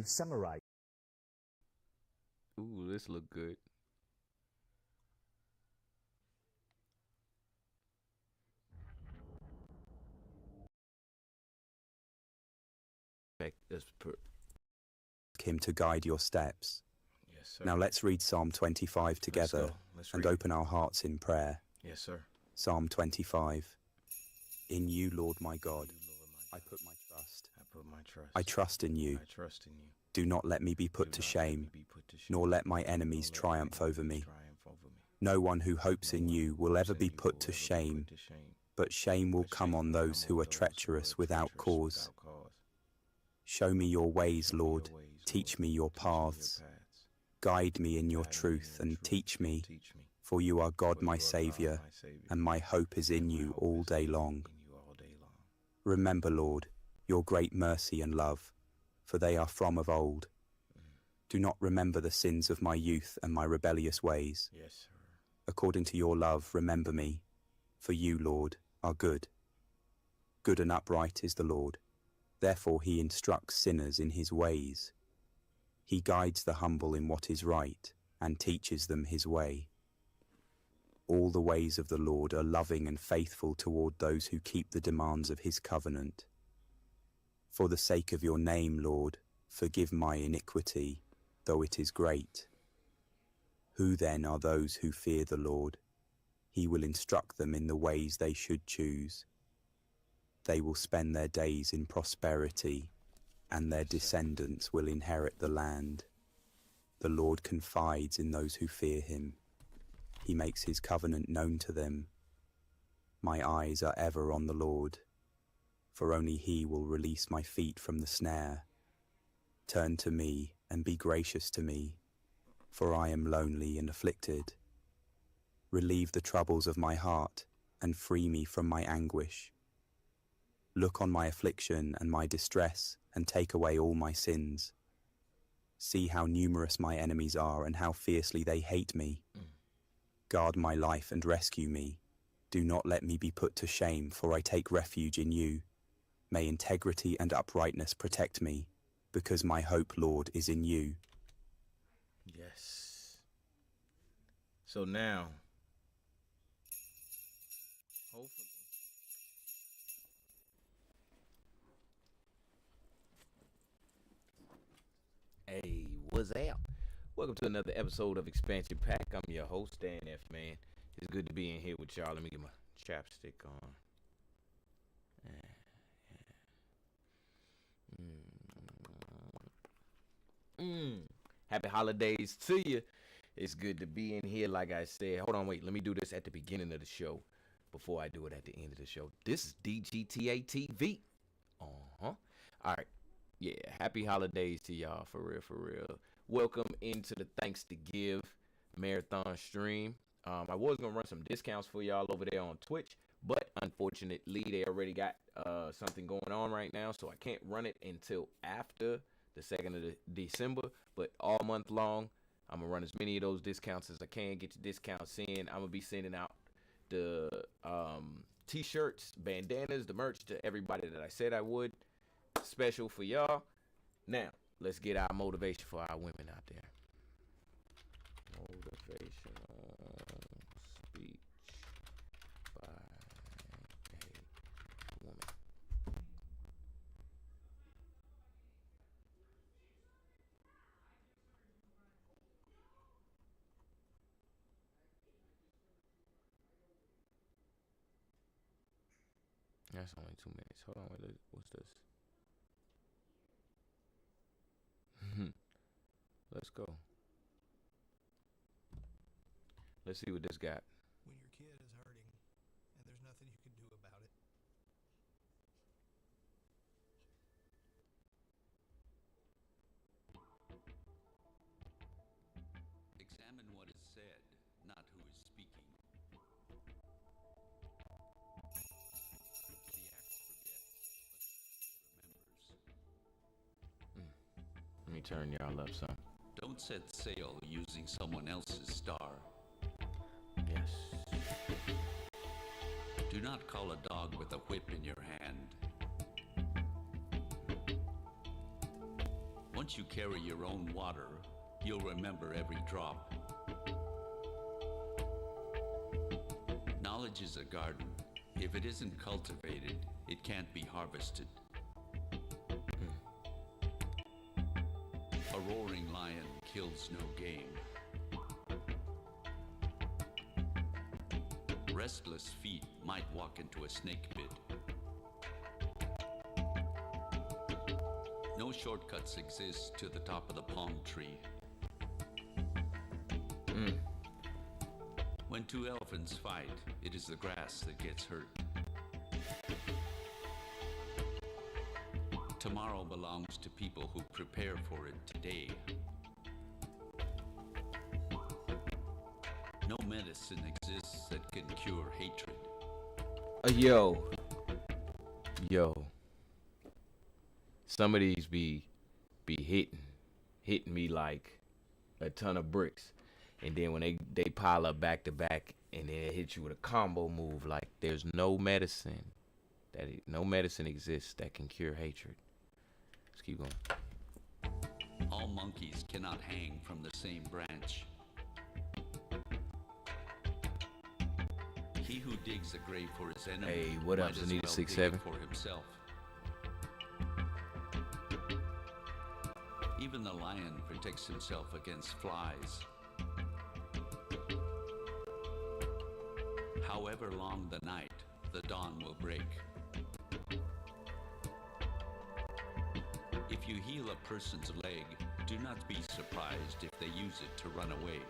Summarize. Ooh, this look good. Him to guide your steps. Yes, sir. Now let's read Psalm 25 together and open our hearts in prayer. Yes, sir. Psalm 25. In you, Lord my God, I put my trust. I put my trust. I trust in you. I trust in you. Do not let me be put to shame, nor let my enemies triumph over me. No one who hopes in you will ever be put to shame, but shame will come on those who are treacherous without cause. Show me your ways, Lord. Teach me your paths. Guide me in your truth and teach me, for you are God my Saviour, and my hope is in you all day long. Remember, Lord, your great mercy and love, for they are from of old. Do not remember the sins of my youth and my rebellious ways. Yes, sir. According to your love, remember me, for you, Lord, are good. Good and upright is the Lord. Therefore he instructs sinners in his ways. He guides the humble in what is right and teaches them his way. All the ways of the Lord are loving and faithful toward those who keep the demands of his covenant. For the sake of your name, Lord, forgive my iniquity, though it is great. Who then are those who fear the Lord? He will instruct them in the ways they should choose. They will spend their days in prosperity, and their descendants will inherit the land. The Lord confides in those who fear him. He makes his covenant known to them. My eyes are ever on the Lord, for only he will release my feet from the snare. Turn to me and be gracious to me, for I am lonely and afflicted. Relieve the troubles of my heart and free me from my anguish. Look on my affliction and my distress and take away all my sins. See how numerous my enemies are and how fiercely they hate me. Guard my life and rescue me. Do not let me be put to shame, for I take refuge in you. May integrity and uprightness protect me, because my hope, Lord, is in you. Yes. So now, hopefully, hey, what's up? Welcome to another episode of Expansion Pack. I'm your host, Dan F. Man. It's good to be in here with y'all. Let me get my chapstick on. Happy holidays to you. It's good to be in here. Like I said, hold on, wait. Let me do this at the beginning of the show before I do it at the end of the show. This is DGTA TV. All right. Yeah, happy holidays to y'all, for real, for real. Welcome into the Thanks to Give marathon stream. I was going to run some discounts for y'all over there on Twitch, but unfortunately, they already got something going on right now, so I can't run it until after the 2nd of December, but all month long, I'm going to run as many of those discounts as I can, get your discounts in. I'm going to be sending out the t-shirts, bandanas, the merch to everybody that I said I would. Special for y'all. Now, let's get our motivation for our women out there. Motivational speech by a woman. That's only 2 minutes. Hold on, wait, what's this? Let's go. Let's see what this got. When your kid is hurting and there's nothing you can do about it. Examine what is said, not who is speaking. The axe forgets, but the remembers. Let me turn y'all up some. Don't set sail using someone else's star. Yes. Do not call a dog with a whip in your hand. Once Once you carry your own water, you'll remember every drop. Knowledge is a garden. If it isn't cultivated, it can't be harvested. A roaring lion kills no game. Restless feet might walk into a snake pit. No shortcuts exist to the top of the palm tree. When two elephants fight, it is the grass that gets hurt. Tomorrow belongs to people who prepare for it today. No medicine exists that can cure hatred. Yo. Some of these be hitting me like a ton of bricks. And then when they pile up back to back and then it hits you with a combo move, like there's no medicine exists that can cure hatred. Let's keep going. All monkeys cannot hang from the same branch. He who digs a grave for his enemy Hey, what up, might as Zanita well 67? dig it for himself. Even the lion protects himself against flies. However long the night, the dawn will break. If you heal a person's leg, do not be surprised if they use it to run away.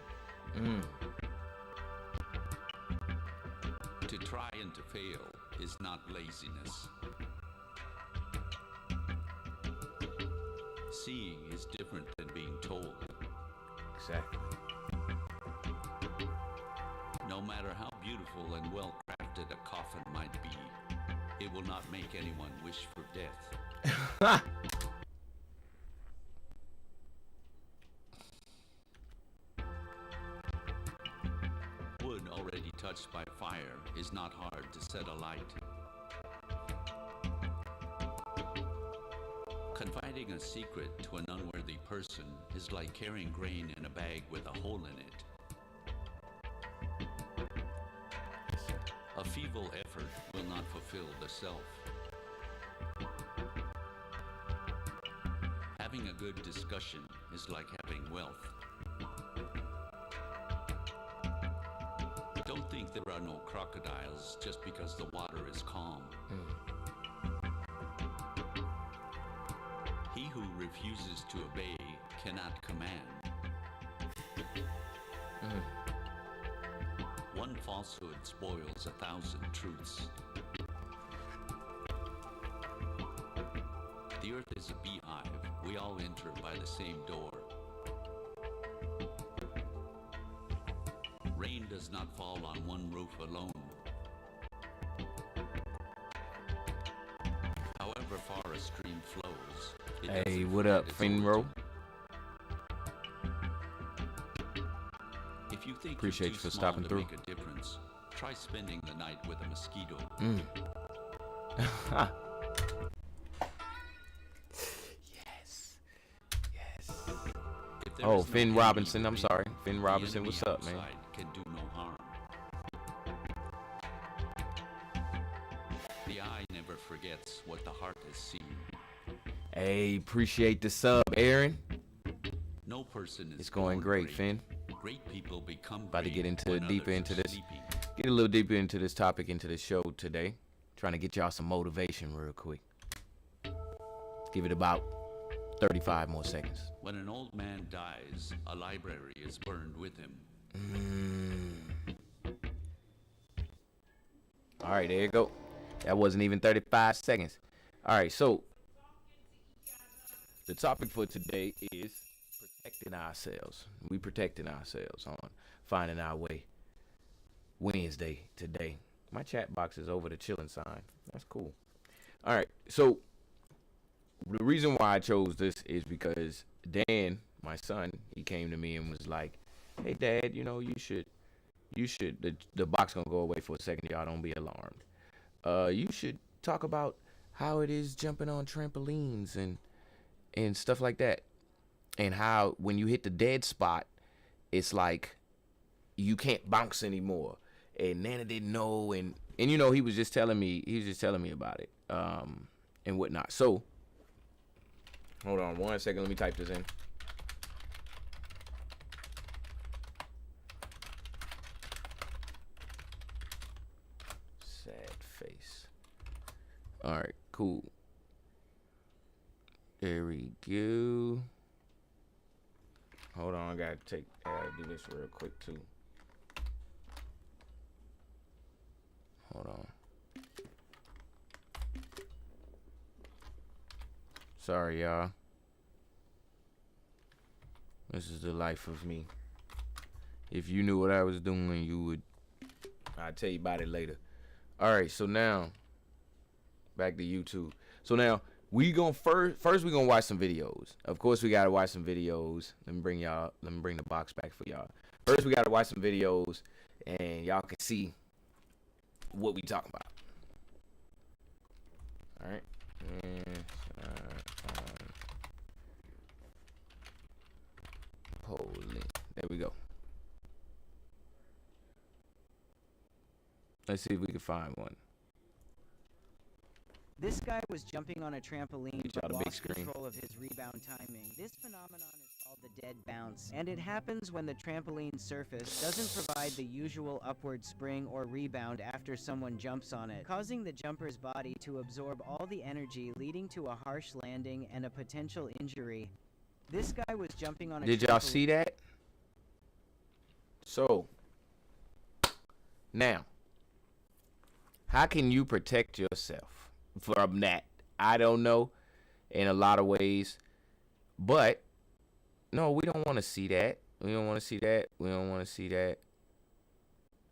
To try and to fail is not laziness. Seeing is different than being told. Exactly. No matter how beautiful and well-crafted a coffin might be, it will not make anyone wish for death. Wood already touched by fire is not hard to set alight. Confiding a secret to an unworthy person is like carrying grain in a bag with a hole in it. A feeble effort will not fulfill the self. Having a good discussion is like having wealth. Don't think there are no crocodiles just because the water is calm. He who refuses to obey cannot command. One falsehood spoils 1,000 truths. The earth is a beehive. We all enter by the same door. Rain does not fall on one roof alone. However far a stream flows, it Hey, doesn't what forget up, its Finro? origin. If you think Appreciate you're you too for small stopping to through. make a difference, try spending the night with a mosquito. Yes. If there Oh, is no Finn enemy Robinson, I'm within, sorry. Finn the Robinson, enemy what's up, man? outside can do no harm. The eye never forgets what the heart has seen. Hey, appreciate the sub, Aaron. No person is It's going born great, Finn. Great people become About to great get into when deeper others into are this. sleeping. Get a little deeper into this topic, into this show today. Trying to get y'all some motivation real quick. Give it about 35 more seconds. When an old man dies, a library is burned with him. All right, there you go. That wasn't even 35 seconds. All right, so the topic for today is protecting ourselves. We protecting ourselves on finding our way. Wednesday today. My chat box is over the chilling sign. That's cool. All right, so the reason why I chose this is because Dan, my son, he came to me and was like, "Hey, Dad, you know, you should. The box gonna go away for a second, y'all. Don't be alarmed. You should talk about how it is jumping on trampolines and stuff like that." and how when you hit the dead spot, it's like you can't bounce anymore. And Nana didn't know, and you know, he was just telling me about it, and whatnot. So hold on 1 second, let me type this in. Sad face. All right, cool. There we go. Hold on, I gotta do this real quick too. Hold on. Sorry, y'all. This is the life of me. If you knew what I was doing, you would. I'll tell you about it later. All right, so now back to YouTube. So now we gonna first we gonna watch some videos. Of course, we gotta watch some videos. Let me bring the box back for y'all. First, we gotta watch some videos, and y'all can see what we talking about. All right. Holy. There we go. Let's see if we can find one. This guy was jumping on a trampoline Get y'all but the big lost screen. control of his rebound timing. This phenomenon is called the dead bounce, and it happens when the trampoline surface doesn't provide the usual upward spring or rebound after someone jumps on it, causing the jumper's body to absorb all the energy, leading to a harsh landing and a potential injury. This guy was jumping on a Did y'all see that? So now, how can you protect yourself from that? I don't know, in a lot of ways, but no, we don't want to see that. We don't want to see that. We don't want to see that.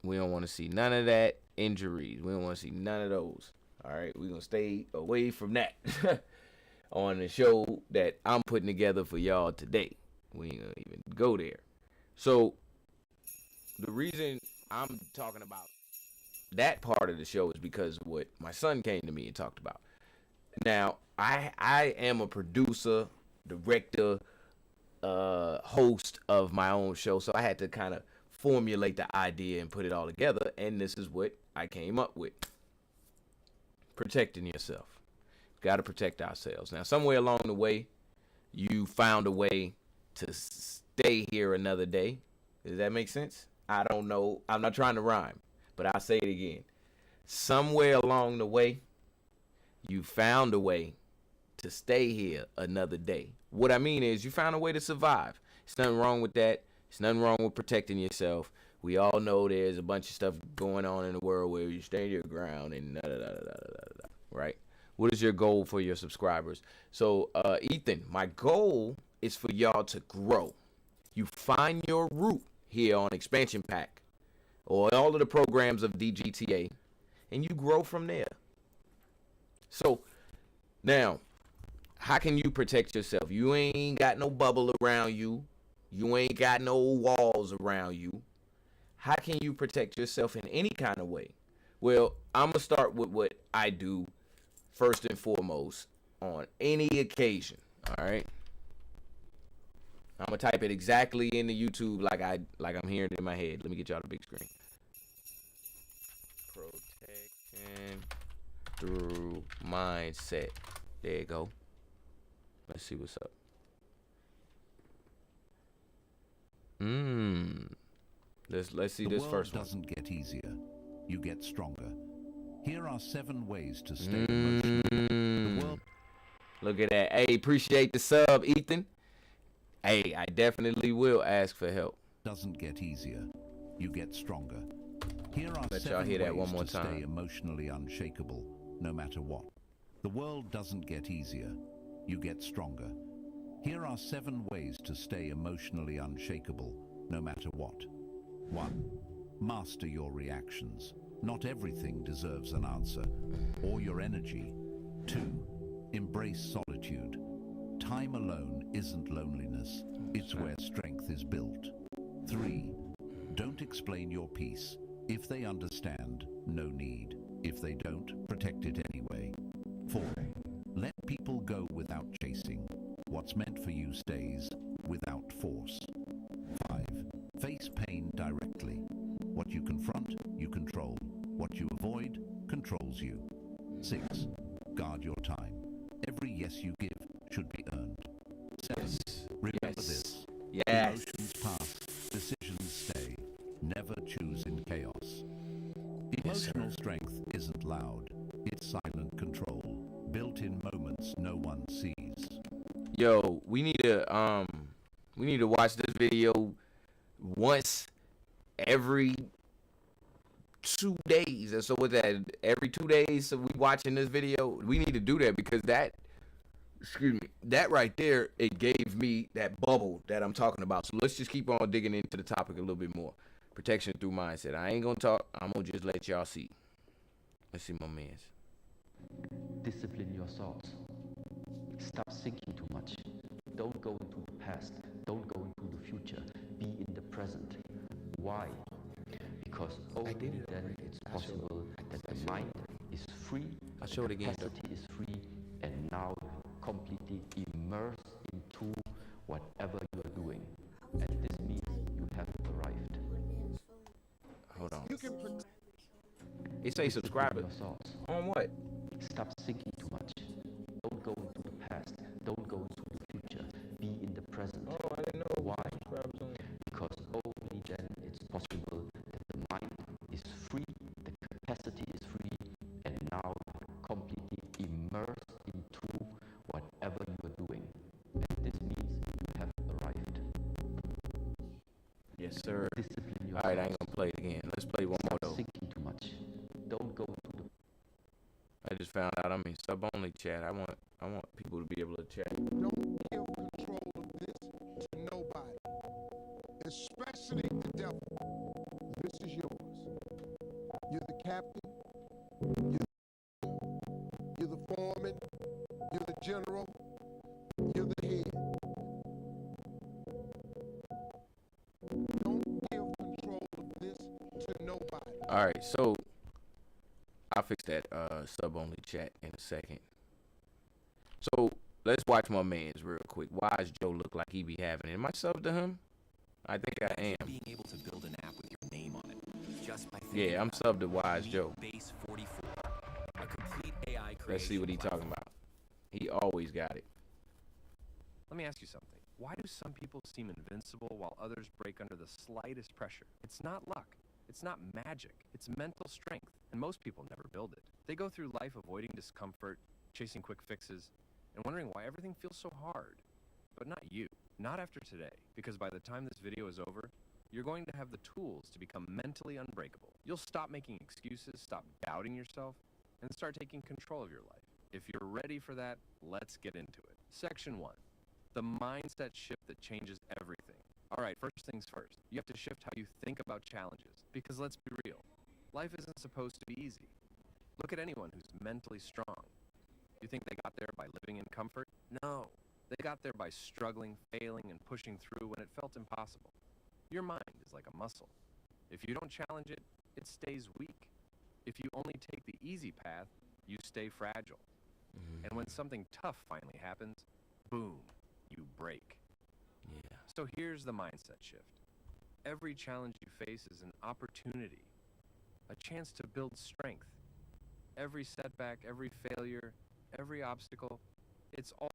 We don't want to see none of that. Injuries. We don't want to see none of those. All right, we're going to stay away from that on the show that I'm putting together for y'all today. We ain't going to even go there. So the reason I'm talking about that part of the show is because of what my son came to me and talked about. Now, I am a producer, director, host of my own show, so I had to kind of formulate the idea and put it all together, and this is what I came up with. Protecting yourself. Got to protect ourselves. Now, somewhere along the way, you found a way to stay here another day. Does that make sense? I don't know. I'm not trying to rhyme, but I'll say it again. Somewhere along the way, you found a way to stay here another day. What I mean is you found a way to survive. There's nothing wrong with that. There's nothing wrong with protecting yourself. We all know there's a bunch of stuff going on in the world where you stand your ground and da-da-da-da-da-da-da, right? What is your goal for your subscribers? So, Ethan, my goal is for y'all to grow. You find your root here on Expansion Pack or all of the programs of DGTA, and you grow from there. So, now, how can you protect yourself? You ain't got no bubble around you. You ain't got no walls around you. How can you protect yourself in any kind of way? Well, I'm going to start with what I do first and foremost on any occasion, all right? I'm going to type it exactly into YouTube like I'm hearing it in my head. Let me get y'all the big screen. Protection through mindset. There you go. Let's see what's up. Let's see this first one. The world doesn't get easier. You get stronger. Here are 7 ways to stay emotionally. The world. Look at that. Hey, appreciate the sub, Ethan. Hey, I definitely will ask for help. Doesn't get easier. You get stronger. Here are Let 7 y'all hear that ways one more to time. stay emotionally unshakable, no matter what. The world doesn't get easier. You get stronger. Here are 7 ways to stay emotionally unshakable, no matter what. 1. Master your reactions. Not everything deserves an answer, or your energy. 2. Embrace solitude. Time alone isn't loneliness. It's where strength is built. 3. Don't explain your peace. If they understand, no need. If they don't, protect it anyway. 4. Let people go without chasing. What's meant for you stays. force. 5. Face pain directly. What you confront, you control. What you avoid, controls you. 6. Guard your time. Every yes you give should be earned. 7. Remember this. Yes. Emotions pass, decisions stay. Never choose in chaos. Emotional strength isn't loud. It's silent control, built in moments no one sees. Yo, we need to watch this video once every 2 days. And so with that, every 2 days, so we watching this video, we need to do that because that, excuse me, that right there, it gave me that bubble that I'm talking about. So let's just keep on digging into the topic a little bit more. Protection through mindset. I ain't gonna talk. I'm gonna just let y'all see. Let's see my mans. Discipline your thoughts. Stop thinking too much. Don't go into the past. Don't go into the future. Be in the present. Why? Because only then it's possible that the mind is free, I'll show it again, though. capacity is free, and now completely immersed into whatever you are doing. And this means you have arrived. Hold on. It say subscribe. Your thoughts. On what? Stop thinking too much. Don't go into the past. Don't go into the future. Be in the present. Oh, I didn't know. Why? Because only then it's possible that the mind is free, the capacity is free, and now completely immersed into whatever you are doing. And this means you have arrived. Yes, sir. Discipline your All right, I thoughts. ain't gonna play it again. Let's play one more Stop though. thinking too much. Don't go into the I just found out I'm in sub only chat. I want people to be able to chat. Don't give control of this to nobody, especially the devil. This is yours. You're the captain. You're the foreman. You're the general. You're the head. Don't give control of this to nobody. All right, so I'll fix that sub only chat in a second. So let's watch my man's real quick. Why does Joe look like he be having it? Am I subbed to him? I think I am. Being able to build an app with your name on it just by Yeah, I'm subbed to Wise Joe. Base 44, a complete AI creation. Let's see what he talking about. He always got it. Let me ask you something. Why do some people seem invincible while others break under the slightest pressure? It's not luck. It's not magic. It's mental strength. And most people never build it. They go through life avoiding discomfort, chasing quick fixes, and wondering why everything feels so hard. But not you. Not after today. Because by the time this video is over, you're going to have the tools to become mentally unbreakable. You'll stop making excuses, stop doubting yourself, and start taking control of your life. If you're ready for that, let's get into it. Section 1. The mindset shift that changes everything. All right, first things first. You have to shift how you think about challenges. Because let's be real, life isn't supposed to be easy. Look at anyone who's mentally strong. You think they got there by living in comfort? No. They got there by struggling, failing, and pushing through when it felt impossible. Your mind is like a muscle. If you don't challenge it, it stays weak. If you only take the easy path, you stay fragile. And when something tough finally happens, boom, you break. Yeah. So here's the mindset shift. Every challenge you face is an opportunity, a chance to build strength. Every setback, every failure, every obstacle, it's all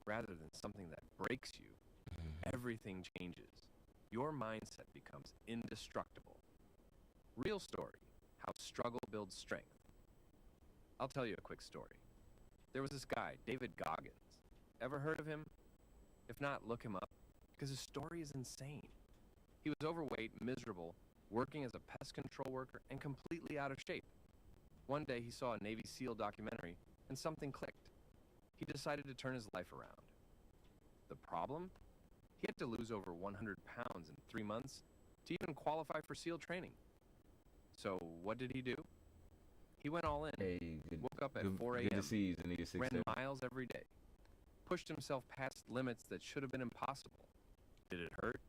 rather than something that breaks you. Everything changes. Your mindset becomes indestructible. Real story, how struggle builds strength. I'll tell you a quick story. There was this guy, David Goggins. Ever heard of him? If not, look him up, because his story is insane. He was overweight, miserable, working as a pest control worker, and completely out of shape. One day he saw a Navy SEAL documentary, and something clicked. He decided to turn his life around. The problem? He had to lose over 100 pounds in 3 months to even qualify for SEAL training. So what did he do? He went all in, Hey, good, woke up at good, 4 good a.m., to see you, Zanita 6 ran miles every day, pushed himself past limits that should have been impossible. Did it hurt?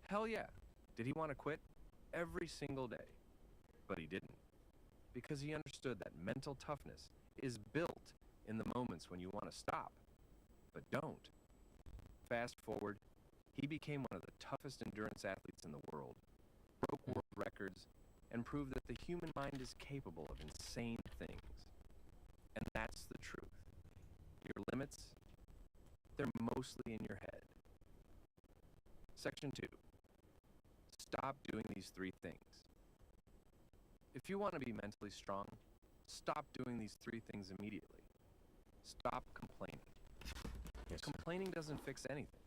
Hell yeah. Did he want to quit? Every single day. But he didn't. Because he understood that mental toughness is built in the moments when you want to stop, but don't. Fast forward, he became one of the toughest endurance athletes in the world, broke world records, and proved that the human mind is capable of insane things. And that's the truth. Your limits, they're mostly in your head. Section 2. Stop doing these 3 things. If you want to be mentally strong, stop doing these 3 things immediately. Stop complaining. Yes, sir. Complaining doesn't fix anything.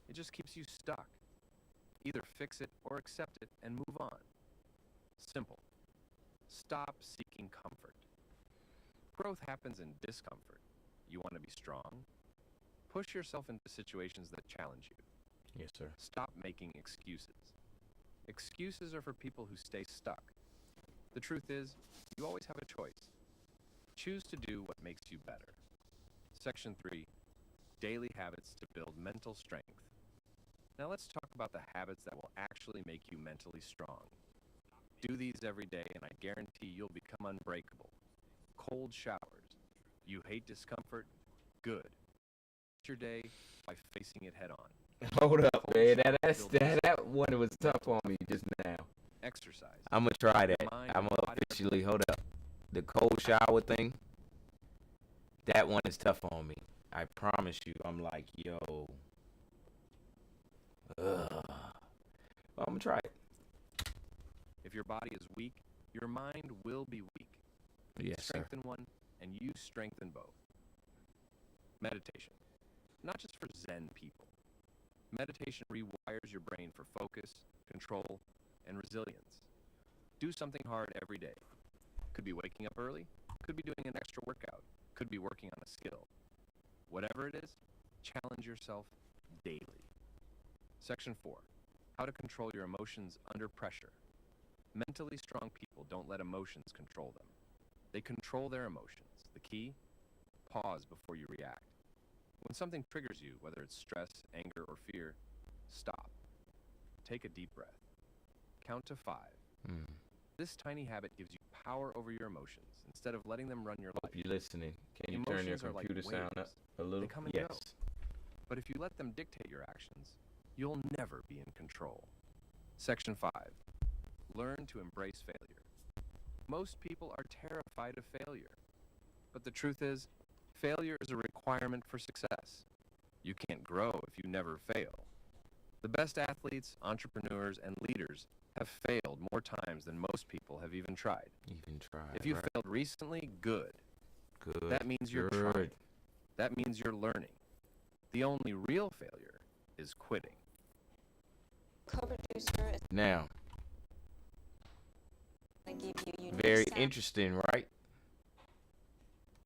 It just keeps you stuck. Either fix it or accept it and move on. Simple. Stop seeking comfort. Growth happens in discomfort. You want to be strong? Push yourself into situations that challenge you. Yes, sir. Stop making excuses. Excuses are for people who stay stuck. The truth is, you always have a choice. Choose to do what makes you better. Section 3. Daily habits to build mental strength. Now let's talk about the habits that will actually make you mentally strong. Do these every day and I guarantee you'll become unbreakable. Cold showers. You hate discomfort? Good. Start your day by facing it head on. Hold up, man. That one was tough on me just now. Exercise. I'm gonna try that. Mind, I'm gonna body. officially hold up. The cold shower thing. That one is tough on me. I promise you. I'm like, yo. Well, I'm gonna try it. If your body is weak, your mind will be weak. Yes, sir. Strengthen one, and you strengthen both. Meditation. Not just for Zen people. Meditation rewires your brain for focus, control, and resilience. Do something hard every day. Could be waking up early, could be doing an extra workout, could be working on a skill. Whatever it is, challenge yourself daily. Section 4. How to control your emotions under pressure. Mentally strong people don't let emotions control them. They control their emotions. The key? Pause before you react. When something triggers you, whether it's stress, anger, or fear, stop. Take a deep breath. Count to 5. This tiny habit gives you power over your emotions instead of letting them run your life. Hope you're listening. Can you turn your Emotions are like computer sound up waves. a little? They come and Yes. go. But if you let them dictate your actions, you'll never be in control. Section 5. Learn to embrace failure. Most people are terrified of failure. But the truth is, failure is a requirement for success. You can't grow if you never fail. The best athletes, entrepreneurs, and leaders have failed more times than most people have even tried. If you right? failed recently, good. Good. That means you're good. trying. That means you're learning. The only real failure is quitting. Co-producer is Now, going to give you unique very sound. interesting, right?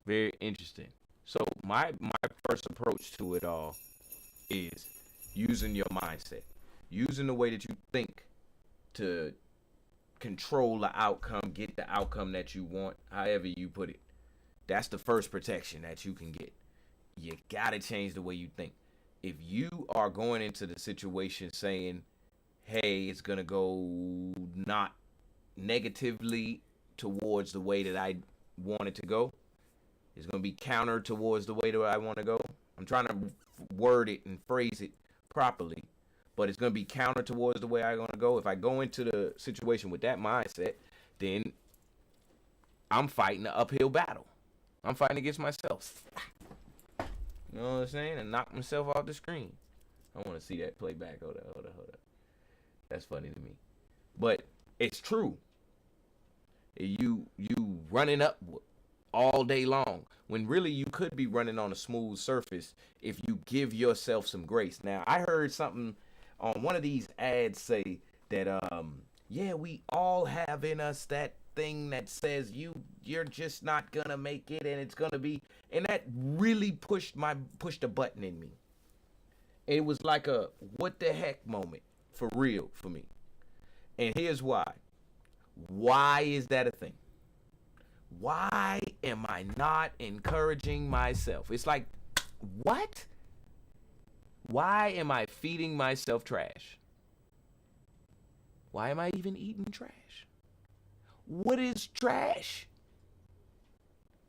Very interesting. So my first approach to it all is using your mindset, using the way that you think to control the outcome, get the outcome that you want, however you put it. That's the first protection that you can get. You gotta change the way you think. If you are going into the situation saying, hey, it's gonna go not negatively towards the way that I want it to go, it's gonna be counter towards the way that I want to go. I'm trying to word it and phrase it properly, but it's gonna be counter towards the way I want to go. If I go into the situation with that mindset, then I'm fighting an uphill battle. I'm fighting against myself. You know what I'm saying? And knock myself off the screen. I want to see that playback. Hold up. That's funny to me. But it's true. You running up all day long when really you could be running on a smooth surface if you give yourself some grace. Now, I heard something on one of these ads say that yeah, we all have in us that thing that says you're just not gonna make it, and it's gonna be, and that really pushed a button in me. It was like a what the heck moment for real for me. And here's why. Why is that a thing? Why am I not encouraging myself? It's like, what? Why am I feeding myself trash? Why am I even eating trash? What is trash?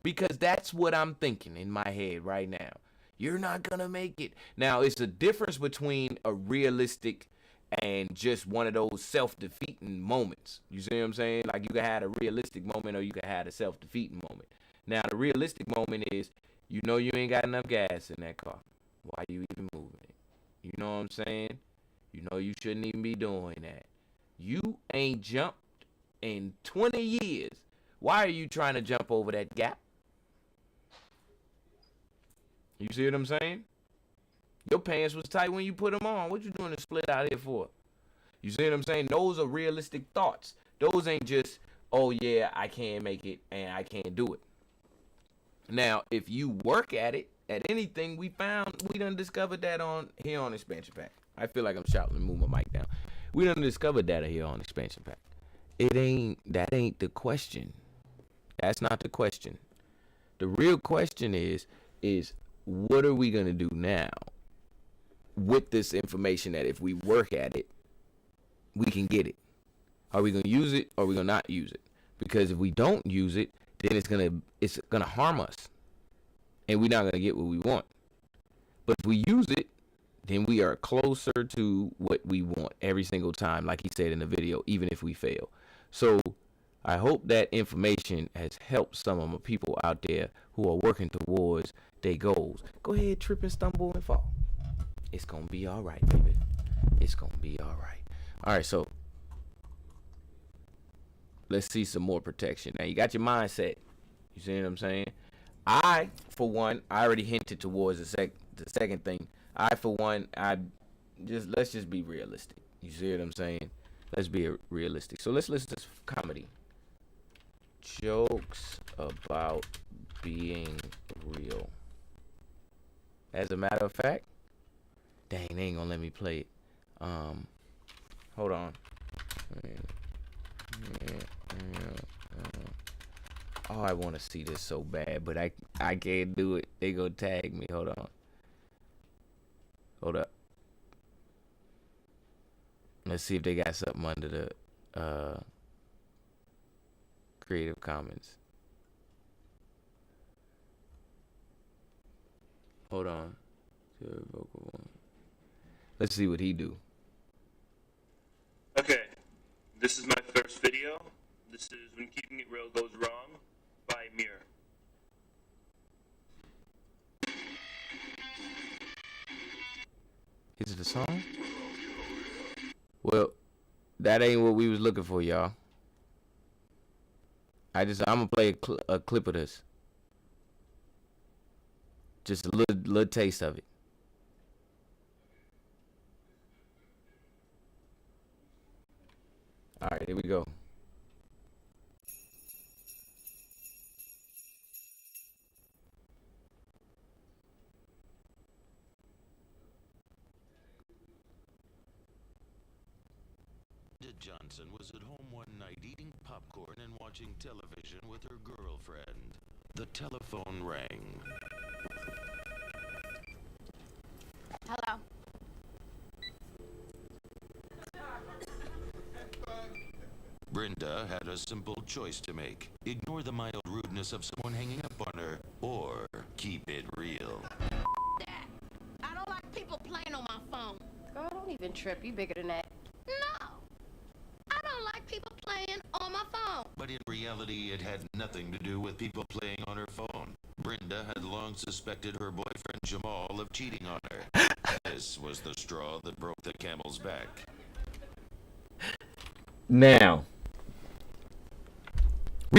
Because that's what I'm thinking in my head right now. You're not gonna make it. Now, it's a difference between a realistic and just one of those self-defeating moments. You see what I'm saying? Like, you can have a realistic moment or you can have a self-defeating moment. Now, the realistic moment is, you know you ain't got enough gas in that car. Why you even moving it? You know what I'm saying? You know you shouldn't even be doing that. You ain't jumped in 20 years. Why are you trying to jump over that gap? You see what I'm saying? Your pants was tight when you put them on. What you doing to split out here for? You see what I'm saying? Those are realistic thoughts. Those ain't just, oh yeah, I can't make it and I can't do it. Now, if you work at it, at anything, we done discovered that on here on Expansion Pack. I feel like I'm shouting and move my mic down. We done discovered that here on Expansion Pack. That ain't the question. That's not the question. The real question is what are we gonna do now with this information that if we work at it, we can get it? Are we gonna use it or are we gonna not use it? Because if we don't use it, then it's gonna harm us. And we're not gonna get what we want. But if we use it, then we are closer to what we want every single time, like he said in the video, even if we fail. So I hope that information has helped some of my people out there who are working towards their goals. Go ahead, trip and stumble and fall. It's gonna be all right, baby. It's gonna be all right. All right, so let's see some more protection. Now, you got your mindset. You see what I'm saying? For one, I already hinted towards the second thing. For one, let's just be realistic. You see what I'm saying? Let's be realistic. So let's listen to comedy. Jokes about being real. As a matter of fact, dang, they ain't gonna let me play it. Hold on. Oh, I want to see this so bad, but I can't do it. They gonna tag me. Hold on. Hold up. Let's see if they got something under the Creative Commons. Hold on. Let's see what he do. Okay, this is my first video. This is When Keeping It Real Goes Wrong by Mirror. Is it a song? Well, that ain't what we was looking for, y'all. I'm gonna play a clip of this. Just a little taste of it. All right, here we go. Johnson was at home one night eating popcorn and watching television with her girlfriend. The telephone rang. Hello. Brenda had a simple choice to make. Ignore the mild rudeness of someone hanging up on her, or keep it real. That. I don't like people playing on my phone. Girl, don't even trip. You bigger than that. No. I don't like people playing on my phone. But in reality, it had nothing to do with people playing on her phone. Brenda had long suspected her boyfriend Jamal of cheating on her. This was the straw that broke the camel's back. Now,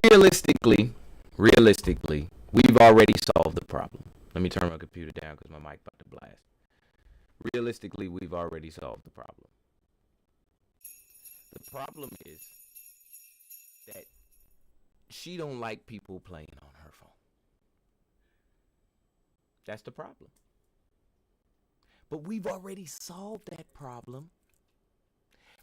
realistically, we've already solved the problem. Let me turn my computer down because my mic about to blast. Realistically, we've already solved the problem. The problem is that she don't like people playing on her phone. That's the problem. But we've already solved that problem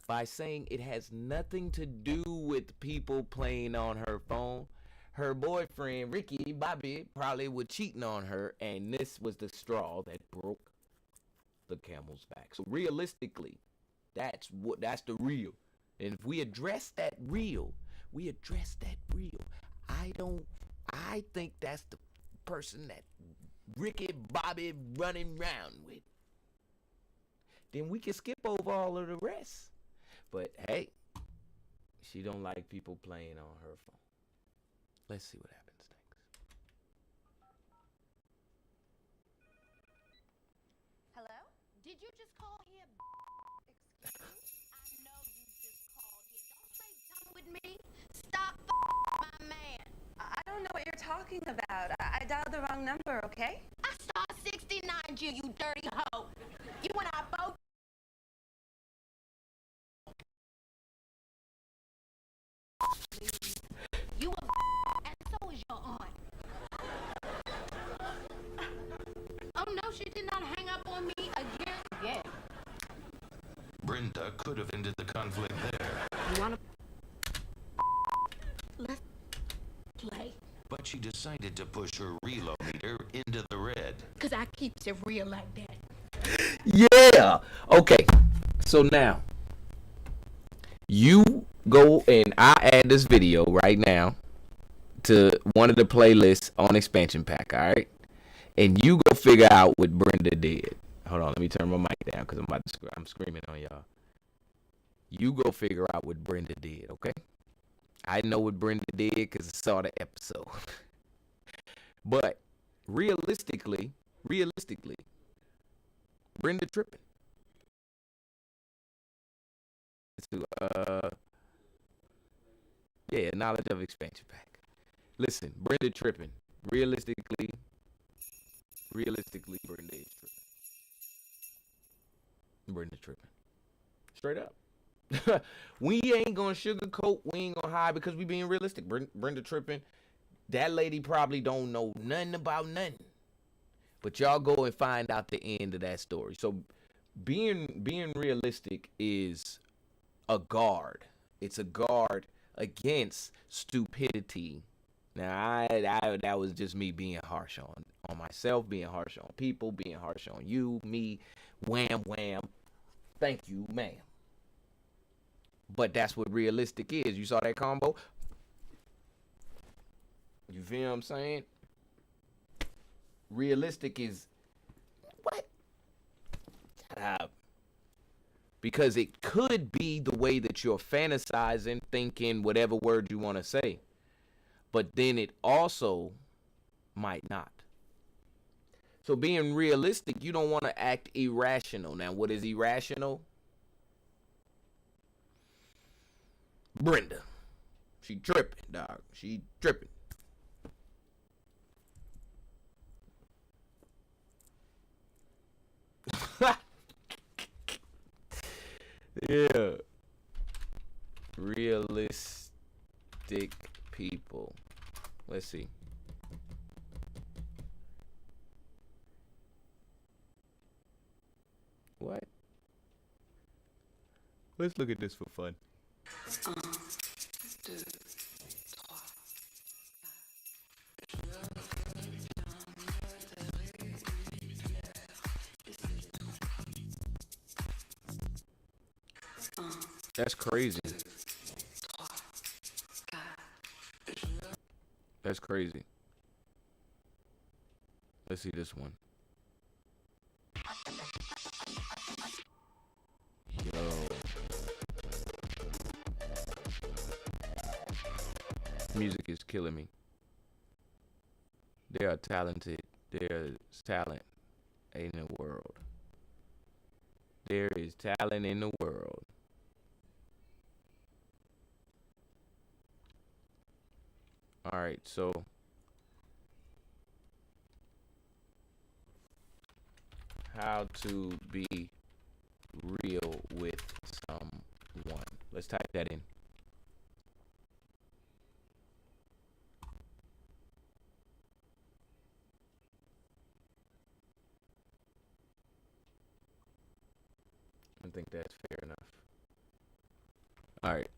by saying it has nothing to do with people playing on her phone. Her boyfriend, Ricky Bobby, probably was cheating on her, and this was the straw that broke the camel's back. So realistically, that's the real. And if we address that real, I I think that's the person that Ricky Bobby running around with. Then we can skip over all of the rest. But hey, she don't like people playing on her phone. Let's see what happens next. Hello? Did you just call here? Excuse me? I know you just called here. Don't play dumb with me. Stop my man. I don't know what you're talking about. I dialed the wrong number, okay? I saw 69 you dirty hoe. You and I both. You a and so is your aunt. Oh no, she did not hang up on me again. Brenda could have ended the conflict there. You wanna let's play? But she decided to push her reload meter into the red. Cause I keeps it real like that. Yeah. Okay. So now, you go and I add this video right now to one of the playlists on Expansion Pack, all right? And you go figure out what Brenda did. Hold on, let me turn my mic down because I'm screaming on y'all. You go figure out what Brenda did, okay? I know what Brenda did because I saw the episode. But realistically, Brenda tripping. Yeah, knowledge of Expansion Pack. Listen, Brenda tripping. Realistically, Brenda is tripping. Brenda tripping. Straight up. We ain't gonna sugarcoat. We ain't gonna hide because we being realistic. Brenda tripping. That lady probably don't know nothing about nothing. But y'all go and find out the end of that story. So being realistic is a guard. It's a guard against stupidity. Now that was just me being harsh on myself, being harsh on people, being harsh on you, me, wham wham. Thank you, ma'am. But that's what realistic is. You saw that combo? You feel what I'm saying? Realistic is what? Shut up. Because it could be the way that you're fantasizing, thinking whatever word you want to say. But then it also might not. So being realistic, you don't want to act irrational. Now, what is irrational? Brenda. She tripping, dog. She tripping. Yeah. Realistic people. Let's see. What? Let's look at this for fun. That's crazy. That's crazy. Let's see this one. Yo. Music is killing me. They are talented. There's talent in the world. There is talent in the world. All right, so how to be real with someone. Let's type that in. I think that's fair enough. All right.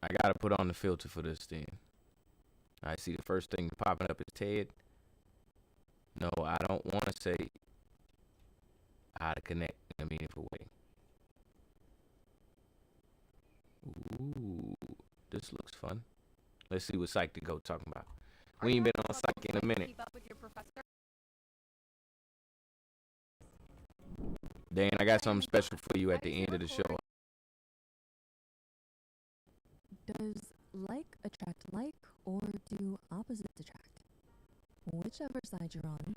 I gotta put on the filter for this thing. I see the first thing popping up is Ted. No, I don't want to say how to connect in a meaningful way. Ooh, this looks fun. Let's see what Psych to Go talking about. We ain't been on Psych in a minute. Keep up with your professor? Dan, I got something special for you at the end of the show. Does like attract like, or do opposites attract? Whichever side you're on,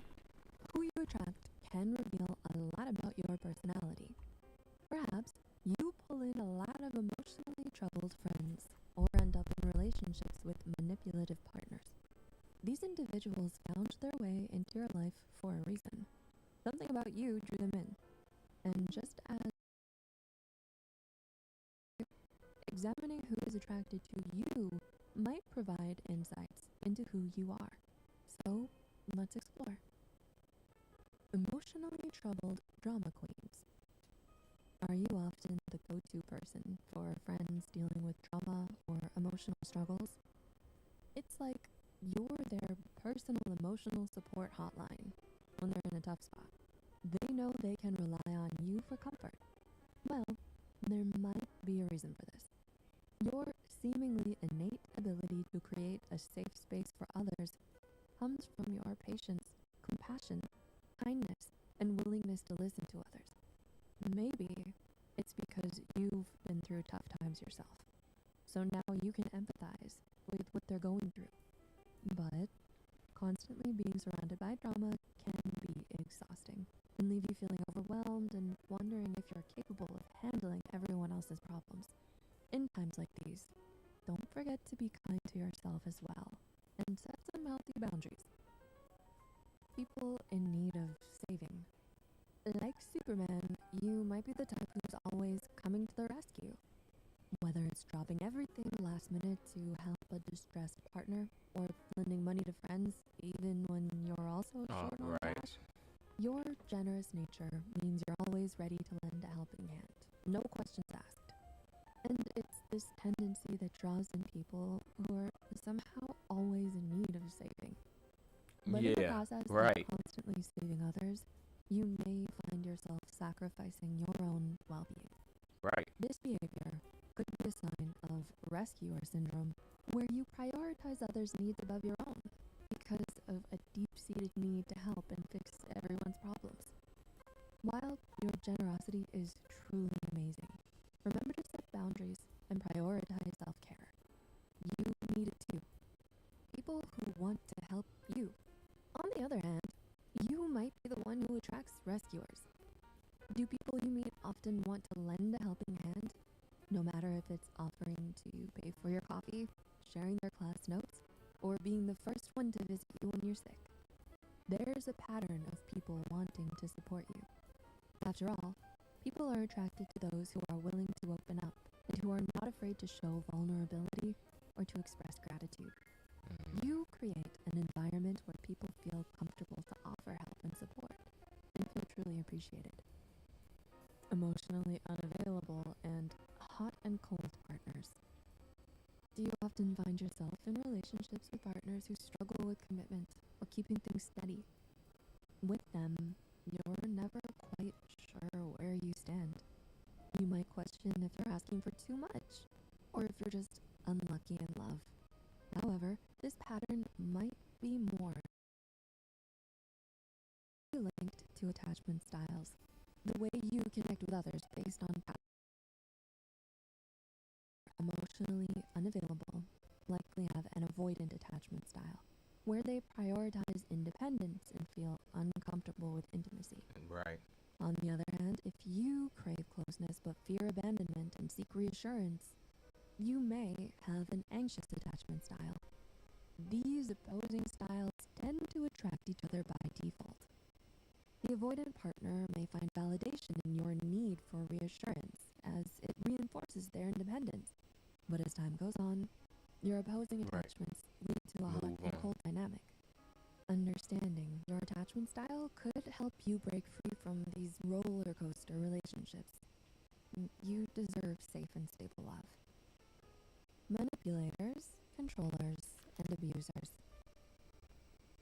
who you attract can reveal a lot about your personality. Perhaps you pull in a lot of emotionally troubled friends or end up in relationships with manipulative partners. These individuals found their way into your life for a reason. Something about you drew them in. And just as examining who is attracted to you might provide insights into who you are. So, let's explore. Emotionally troubled drama queens. Are you often the go-to person for friends dealing with trauma or emotional struggles? It's like you're their personal emotional support hotline when they're in a tough spot. They know they can rely on you for comfort. Well, there might be a reason for this. Your seemingly innate ability to create a safe space for others comes from your patience, compassion, kindness, and willingness to listen to others. Maybe it's because you've been through tough times yourself, so now you can empathize with what they're going through. But constantly being surrounded by drama can be exhausting and leave you feeling overwhelmed and wondering if you're capable of handling everyone else's problems. In times like these, don't forget to be kind to yourself as well and set some healthy boundaries. People in need of saving. Like Superman, you might be the type who's always coming to the rescue. Whether it's dropping everything last minute to help a distressed partner or lending money to friends even when you're also short on cash. Your generous nature means you're always ready to lend a helping hand, no questions asked. And it's this tendency that draws in people who are somehow always in need of saving. But in the process of constantly saving others, you may find yourself sacrificing your own well-being. This behavior could be a sign of rescuer syndrome, where you prioritize others' needs above your own because of a deep-seated need to help and fix everyone's problems. While your generosity is truly amazing, remember to set boundaries and prioritize self-care. You need it too. People who want to help you. On the other hand, you might be the one who attracts rescuers. Do people you meet often want to lend a helping hand? No matter if it's offering to pay for your coffee, sharing their class notes, or being the first one to visit you when you're sick. There's a pattern of people wanting to support you. After all, people are attracted to those who are willing to open up and who are not afraid to show vulnerability or to express gratitude. You create an environment where people feel comfortable to offer help and support and feel truly appreciated. Emotionally unavailable and hot and cold partners. Do you often find yourself in relationships with partners who struggle with commitment or keeping things steady? With them, you're never quite sure where you stand. You might question if you're asking for too much, or if you're just unlucky in love. However, this pattern might be more linked to attachment styles, the way you connect with others based on emotionally unavailable, likely have an avoidant attachment style, where they prioritize independence and feel uncomfortable with intimacy. On the other hand, if you crave closeness but fear abandonment and seek reassurance, you may have an anxious attachment style. These opposing styles tend to attract each other by default. The avoidant partner may find validation in your need for reassurance as it reinforces their independence. But as time goes on, your opposing attachments lead to a hot and cold dynamic. Understanding your attachment style could help you break free from these roller coaster relationships. You deserve safe and stable love. Manipulators, controllers, and abusers.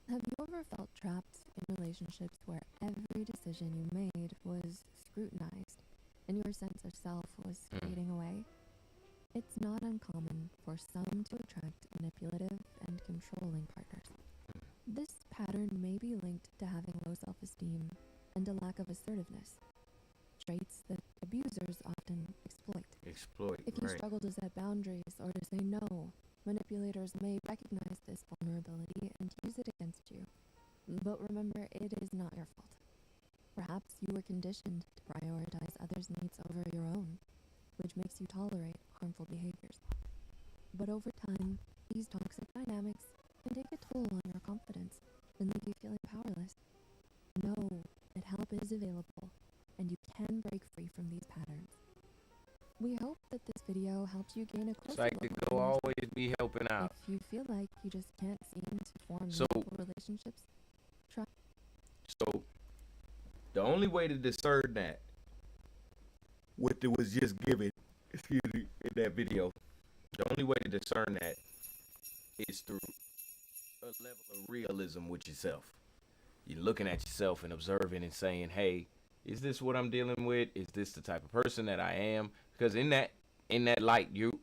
Have you ever felt trapped in relationships where every decision you made was scrutinized and your sense of self was fading away? It's not uncommon for some to attract manipulative and controlling partners. This pattern may be linked to having low self-esteem and a lack of assertiveness, traits that abusers often exploit. If you right. struggle to set boundaries or to say no, manipulators may recognize this vulnerability and use it against you. But remember, it is not your fault. Perhaps you were conditioned to prioritize others' needs over your own, which makes you tolerate harmful behaviors. But over time, these toxic dynamics can take a toll on your confidence and leave you feeling powerless. Know that help is available, and you can break free from these patterns. We hope that this video helped you gain a closer look Psychic at will your nature. always be helping out. If you feel like you just can't seem to form So- meaningful relationships, try. So the only way to discern that, what it was just given, excuse me, in that video, the only way to discern that is through a level of realism with yourself. You're looking at yourself and observing and saying, hey, is this what I'm dealing with? Is this the type of person that I am? Because in that light, you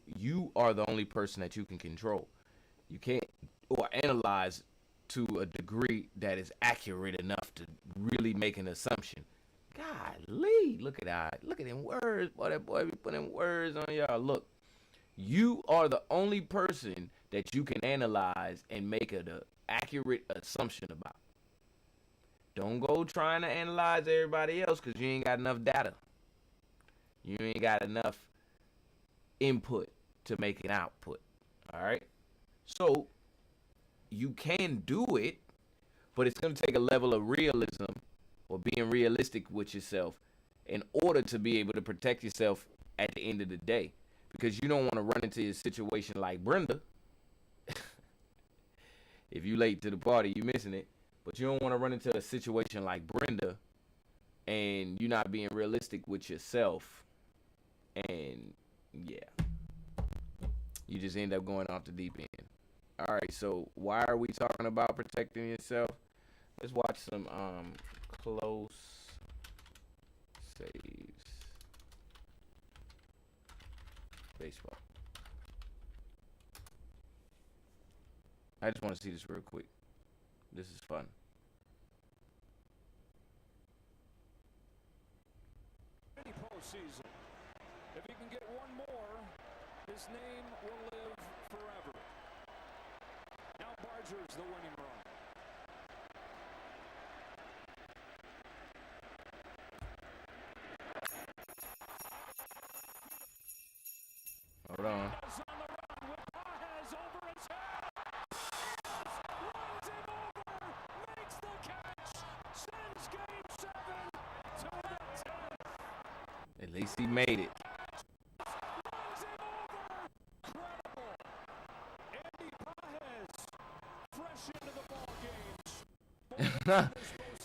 are the only person that you can control. You can't or analyze to a degree that is accurate enough to really make an assumption. Golly, look at them words. Boy, that boy be putting words on y'all. Look, you are the only person that you can analyze and make an accurate assumption about. Don't go trying to analyze everybody else because you ain't got enough data. You ain't got enough input to make an output. All right? So you can do it, but it's going to take a level of realism or being realistic with yourself in order to be able to protect yourself at the end of the day. Because you don't want to run into a situation like Brenda. If you late to the party, you missing it. But you don't want to run into a situation like Brenda and you're not being realistic with yourself. And yeah, you just end up going off the deep end. All right, so why are we talking about protecting yourself? Let's watch some close saves. Baseball. I just want to see this real quick. This is fun. Any postseason. If he can get one more, his name will live forever. Now Barger's the winning run. Hold on. At least he made it.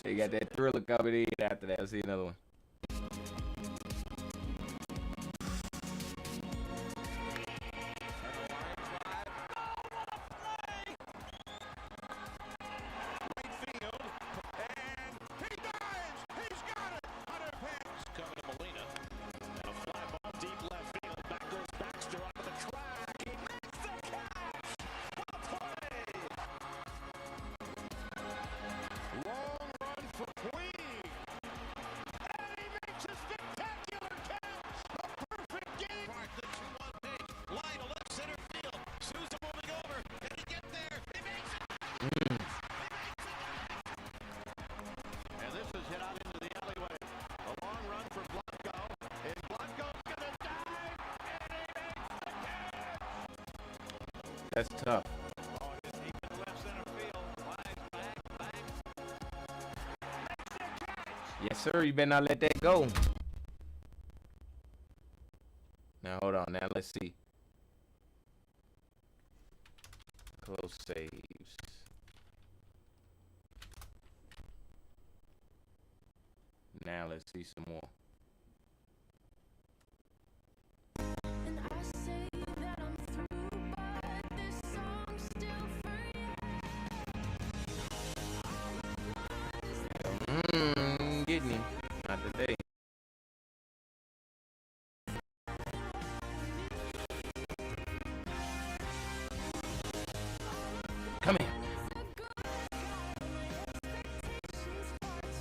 They got that thriller coming in after that. Let's see another one. That's tough. Yes, sir. You better not let that go. Now, hold on. Now, let's see. Close saves. Now, let's see some more. Getting him. Not today.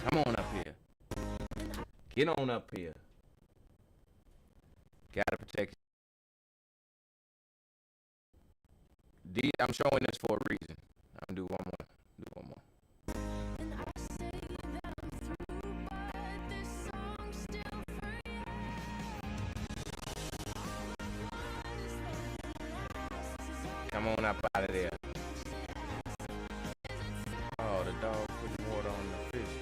Come on up here. Get on up here. Gotta protect. I'm showing this for a reason. I'm gonna do one more. Do one more. Come on up out of there. Oh, the dog putting water on the fish.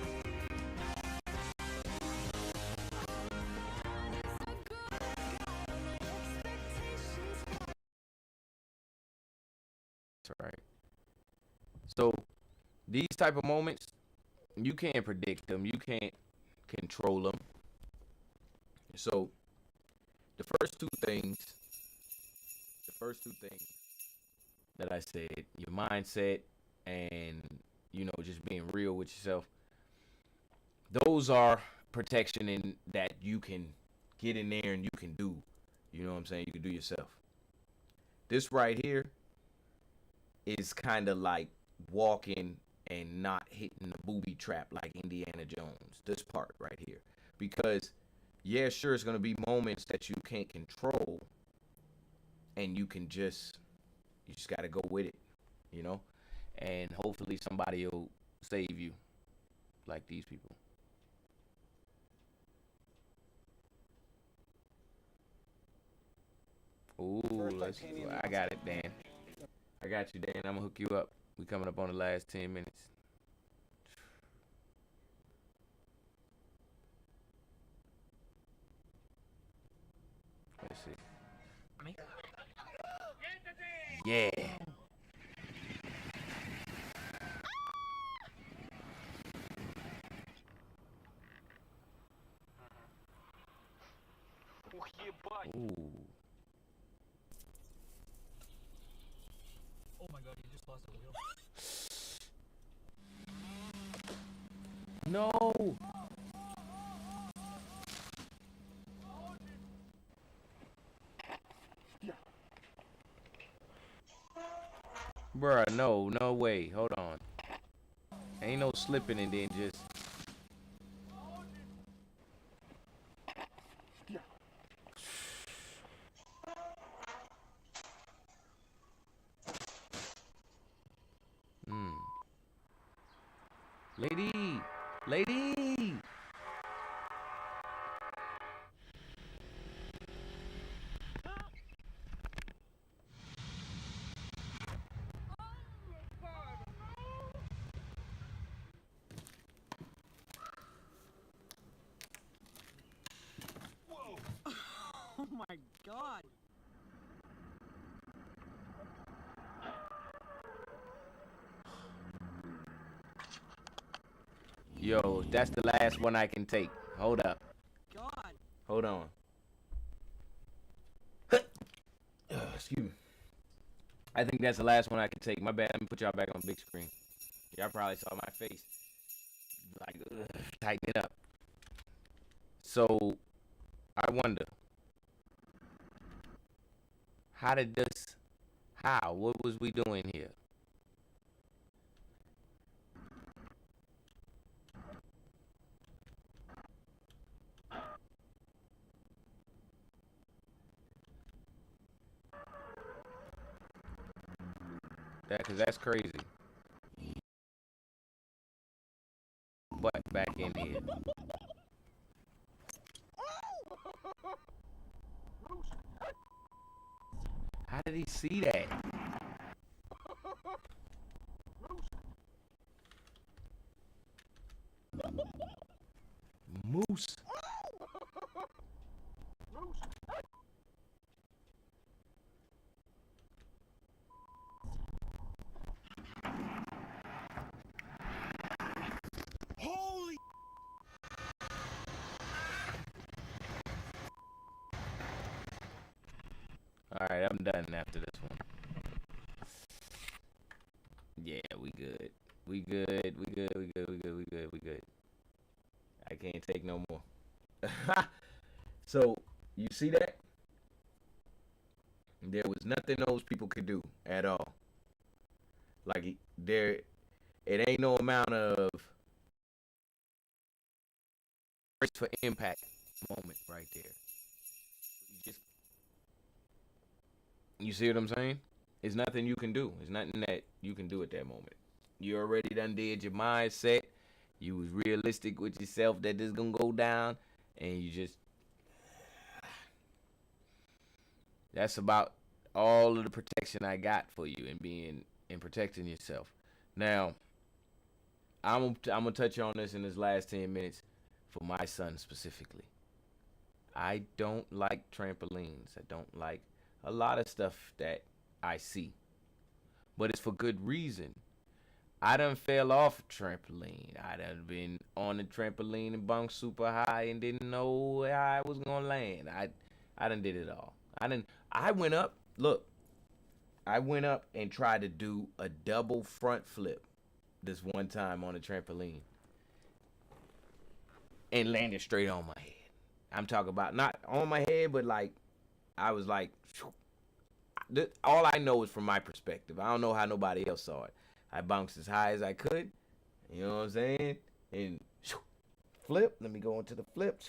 That's right. So these type of moments, you can't predict them. You can't control them. So the first two things that I said, your mindset and, just being real with yourself, those are protection in that you can get in there and you can do. You know what I'm saying? You can do yourself. This right here is kind of like walking and not hitting the booby trap like Indiana Jones. This part right here. Because, yeah, sure, it's going to be moments that you can't control, and you just got to go with it, and hopefully somebody will save you like these people. Ooh, I got it, Dan. I got you, Dan. I'm gonna hook you up. We coming up on the last 10 minutes. Let's see. Yeah. Ooh. Oh my god, you just lost a wheel. No. Bruh, no way. Hold on. Ain't no slipping and then just. Lady. Oh my god. Yo, that's the last one I can take. Hold up. God. Hold on. Excuse me. I think that's the last one I can take. My bad. Let me put y'all back on big screen. Y'all probably saw my face. Like, tighten it up. So, I wonder. What was we doing here? Cause that's crazy. But back in here. How did he see that? Moose. Holy. Alright, I'm done after this one. Yeah, we good. We good. I can't take no more. So, you see that? There was nothing those people could do at all. Like, it ain't no amount of brace for impact moment right there. You see what I'm saying? It's nothing you can do. It's nothing that you can do at that moment. You already done did your mindset. You was realistic with yourself that this gonna go down, and you just. That's about all of the protection I got for you and protecting yourself. Now, I'm gonna touch on this in this last 10 minutes for my son specifically. I don't like trampolines. I don't like a lot of stuff that I see, but it's for good reason. I done fell off a trampoline. I done been on the trampoline and bunked super high and didn't know how I was gonna land. I done did it all. I went up and tried to do a double front flip this one time on a trampoline and landed straight on my head. I'm talking about not on my head, but like I was like, all I know is from my perspective. I don't know how nobody else saw it. I bounced as high as I could, you know what I'm saying? And flip. Let me go into the flip.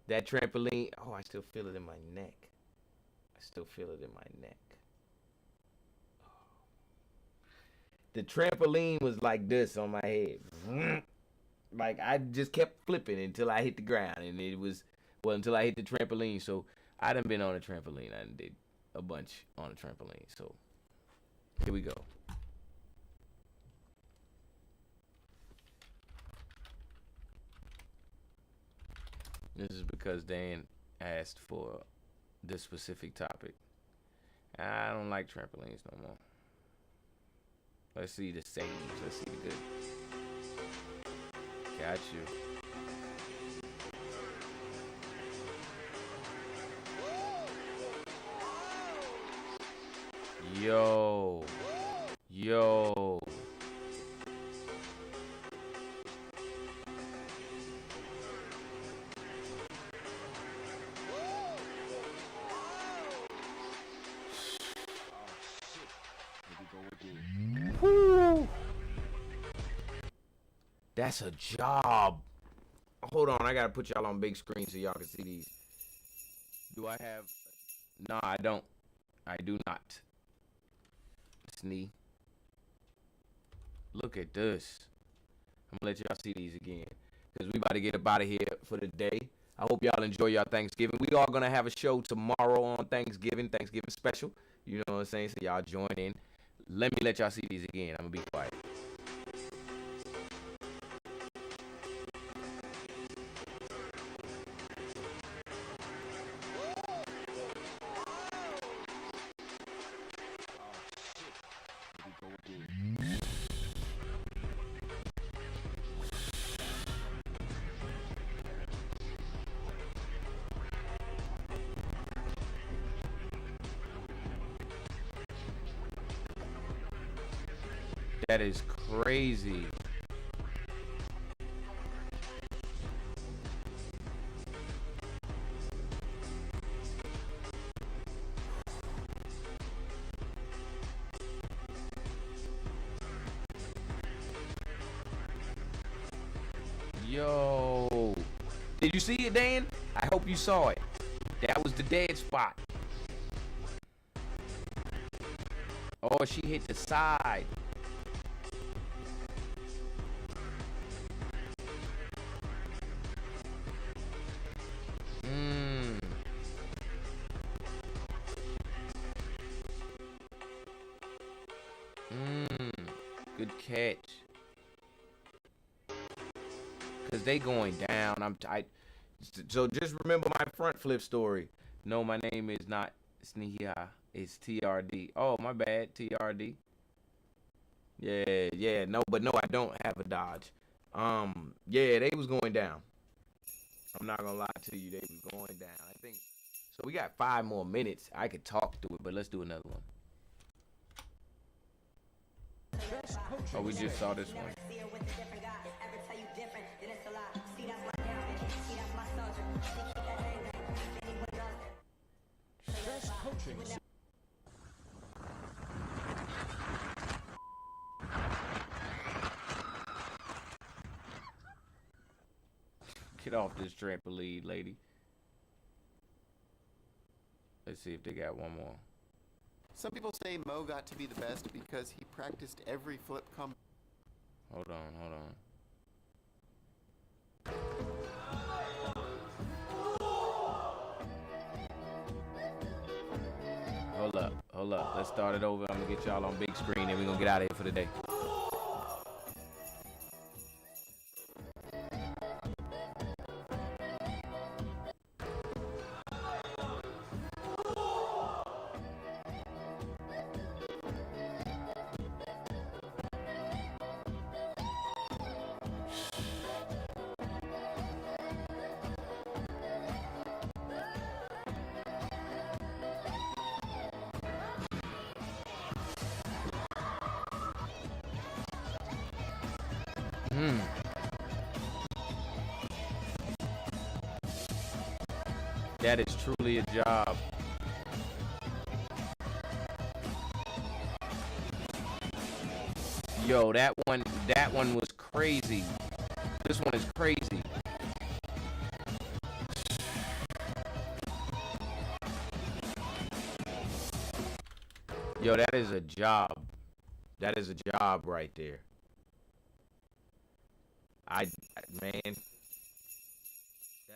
That trampoline, oh, I still feel it in my neck. The trampoline was like this on my head. Like I just kept flipping until I hit the ground, and until I hit the trampoline. So I done been on a trampoline. I done did a bunch on a trampoline. So here we go. This is because Dan asked for this specific topic. I don't like trampolines no more. Let's see the saves. Let's see the good. Got you. Yo. Woo. That's a job. Hold on, I gotta put y'all on big screen so y'all can see these. Do I have? No, I don't. I do not. Snee. Look at this. I'm gonna let y'all see these again, because we about to get up out of here for the day. I hope y'all enjoy y'all Thanksgiving. We are gonna have a show tomorrow on Thanksgiving special. You know what I'm saying? So y'all join in. Let me let y'all see these again. I'm gonna be quiet. That is crazy. Yo. Did you see it, Dan? I hope you saw it. That was the dead spot. Oh, she hit the side. Good catch. Cause they going down. So just remember my front flip story. No, my name is not Snehia. It's TRD. Oh, my bad, TRD. Yeah. No, I don't have a Dodge. Yeah, they was going down. I'm not gonna lie to you, they was going down. I think so. We got 5 more minutes. I could talk through it, but let's do another one. Oh, we just saw this one. Best coaching. Get off this trampoline, lady. Let's see if they got one more. Some people say Mo got to be the best because he practiced every flip combo. Hold on. Hold up. Let's start it over. I'm gonna get y'all on big screen and we're gonna get out of here for the day. That is truly a job. Yo, that one was crazy. This one is crazy. Yo, that is a job. That is a job right there. Man, that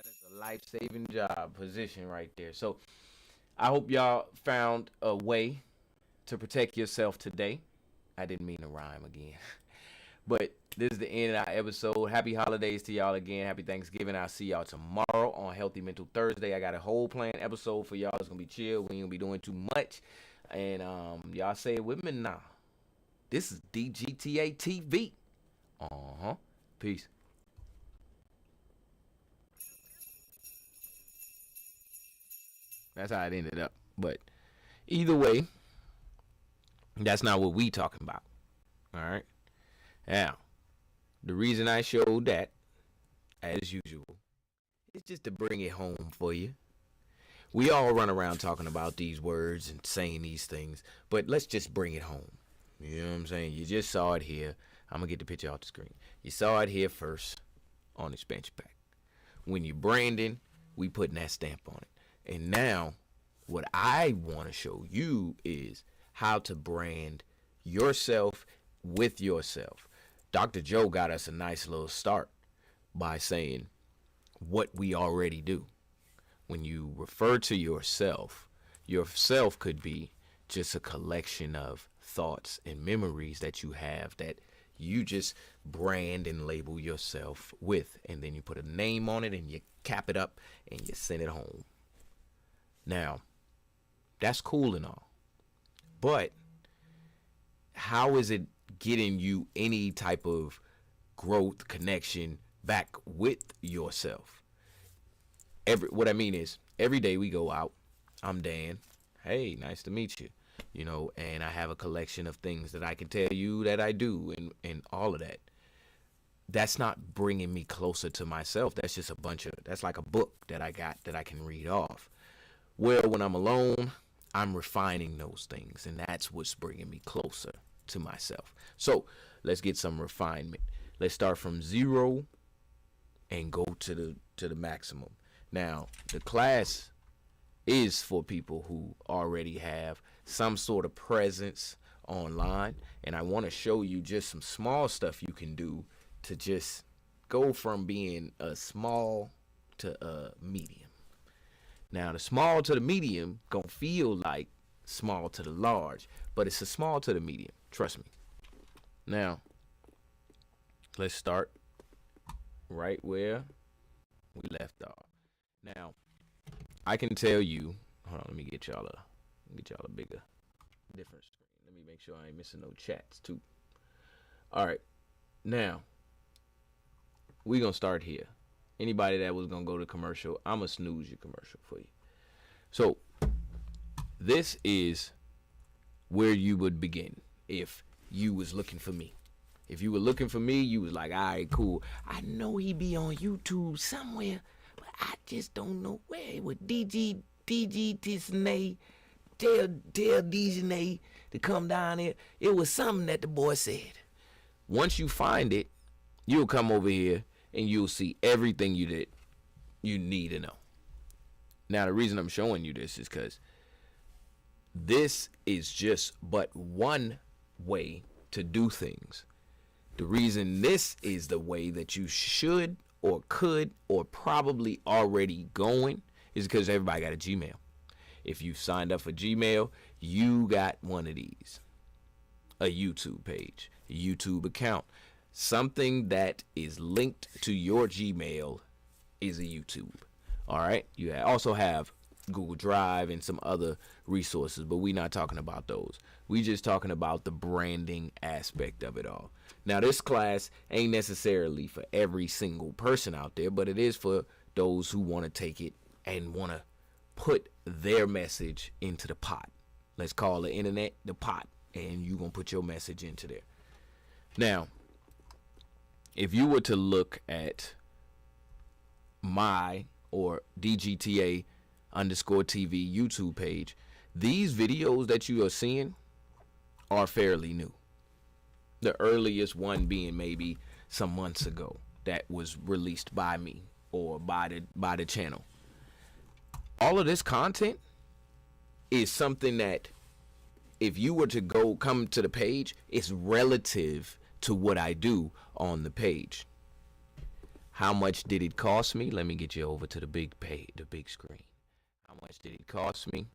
is a life-saving job position right there. So I hope y'all found a way to protect yourself today. I didn't mean to rhyme again. But this is the end of our episode. Happy holidays to y'all again. Happy Thanksgiving. I'll see y'all tomorrow on Healthy Mental Thursday. I got a whole planned episode for y'all. It's going to be chill. We ain't going to be doing too much. And y'all say it with me now. This is DGTA TV. Peace. That's how it ended up. But either way, that's not what we talking about. All right. Now, the reason I showed that, as usual, is just to bring it home for you. We all run around talking about these words and saying these things, but let's just bring it home. You know what I'm saying? You just saw it here. I'm going to get the picture off the screen. You saw it here first on expansion pack. When you're branding, we putting that stamp on it. And now, what I want to show you is how to brand yourself with yourself. Dr. Joe got us a nice little start by saying what we already do. When you refer to yourself could be just a collection of thoughts and memories that you have that you just brand and label yourself with. And then you put a name on it and you cap it up and you send it home. Now, that's cool and all. But how is it getting you any type of growth connection back with yourself? What I mean is, every day we go out, I'm Dan. Hey, nice to meet you. You know, and I have a collection of things that I can tell you that I do and all of that. That's not bringing me closer to myself. That's just that's like a book that I got that I can read off. Well, when I'm alone, I'm refining those things, and that's what's bringing me closer to myself. So let's get some refinement. Let's start from 0 and go to the maximum. Now, the class is for people who already have some sort of presence online, and I want to show you just some small stuff you can do to just go from being a small to a medium. Now, the small to the medium gonna feel like small to the large, but it's a small to the medium. Trust me. Now, let's start right where we left off. Now, I can tell you. Hold on, let me get y'all a bigger, different screen. Let me make sure I ain't missing no chats too. All right, now we gonna start here. Anybody that was gonna go to commercial, I'ma snooze your commercial for you. So this is where you would begin if you was looking for me. If you were looking for me, you was like, all right, cool. I know he be on YouTube somewhere, but I just don't know where. With DG Disney, tell Disney to come down here. It was something that the boy said. Once you find it, you'll come over here and you'll see everything you did you need to know. Now, the reason I'm showing you this is because this is just but one way to do things. The reason this is the way that you should or could or probably already going is because everybody got a Gmail. If you signed up for Gmail, you got one of these. A YouTube page, a YouTube account. Something that is linked to your Gmail is a YouTube. All right. You also have Google Drive and some other resources, but we're not talking about those. We just talking about the branding aspect of it all. Now, this class ain't necessarily for every single person out there, but it is for those who want to take it and want to put their message into the pot. Let's call the internet the pot, and you're going to put your message into there. Now, if you were to look at my or DGTA _ TV YouTube page, these videos that you are seeing are fairly new. The earliest one being maybe some months ago that was released by me or by the channel. All of this content is something that if you were to come to the page, it's relative to what I do on the page. How much did it cost me? Let me get you over to the big page, the big screen. How much did it cost me?